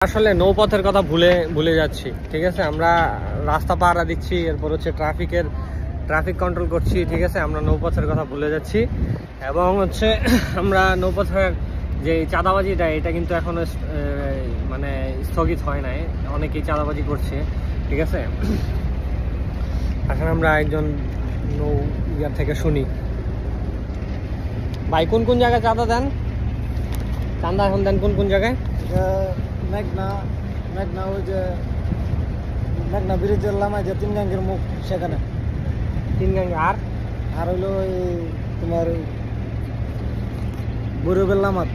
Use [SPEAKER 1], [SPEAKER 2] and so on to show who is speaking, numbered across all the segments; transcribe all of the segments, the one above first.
[SPEAKER 1] আসলে নৌপথের কথা ভুলে ভুলে যাচ্ছি। ঠিক আছে, আমরা রাস্তা পাহারা দিচ্ছি, এরপর হচ্ছে ট্রাফিক কন্ট্রোল করছি। ঠিক আছে, আমরা নৌপথের কথা ভুলে যাচ্ছি এবং হচ্ছে আমরা নৌপথের যে চাঁদাবাজিটা এটা কিন্তু এখনো মানে স্থগিত হয় নাই, অনেকেই চাঁদাবাজি করছে। ঠিক আছে, এখন আমরা একজন নৌ ইয়ার থেকে শুনি। ভাই কোন কোন জায়গায় চাঁদা দেন? চাঁদা এখন দেন কোন কোন জায়গায়?
[SPEAKER 2] মেঘনা ওই যে মেঘনা ব্রিজের লামায় যে 3 গাঙ্গের মুখ সেখানে
[SPEAKER 1] 3 গাঙ্গে। আর
[SPEAKER 2] হইলো ওই তোমার ভৈরবের লামাত।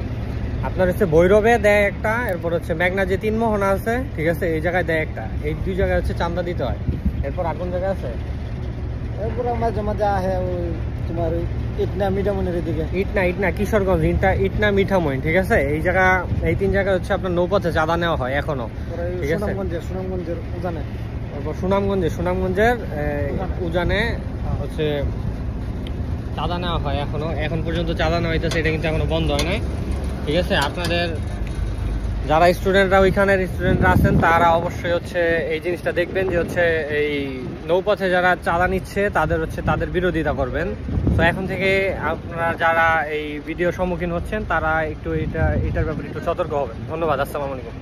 [SPEAKER 1] আপনার হচ্ছে ভৈরবে দেয় একটা, এরপর হচ্ছে মেঘনা যে 3 মোহনা আছে, ঠিক আছে, এই জায়গায় দেয় একটা। এই 2 জায়গায় হচ্ছে চাঁদা দিতে হয়। এরপর আর কোন জায়গা আছে?
[SPEAKER 2] এরপর মাঝে মাঝে আহে ওই তোমার ওই ইটনা মিঠামনের এদিকে।
[SPEAKER 1] ইটনা কিশোরগঞ্জ, ইটনা মিঠামইন। ঠিক আছে, এই জায়গা, এই 3 জায়গায় হচ্ছে আপনার নৌপথে চাঁদা নেওয়া হয় এখনো। ঠিক আছে,
[SPEAKER 2] সুনামগঞ্জের উজানে।
[SPEAKER 1] তারপর সুনামগঞ্জের উজানে হচ্ছে চাঁদা নেওয়া হয় এখনো। এখন পর্যন্ত চাঁদা নেওয়া হইতেছে, এটা কিন্তু এখনো বন্ধ হয় নাই। ঠিক আছে, আপনাদের যারা স্টুডেন্টরা আছেন তারা অবশ্যই হচ্ছে এই জিনিসটা দেখবেন যে হচ্ছে এই নৌপথে যারা চাঁদা নিচ্ছে তাদের বিরোধিতা করবেন। তো এখন থেকে আপনারা যারা এই ভিডিও সম্মুখীন হচ্ছেন তারা একটু এটার ব্যাপারে একটু সতর্ক হবেন। ধন্যবাদ, আসসালামু আলাইকুম।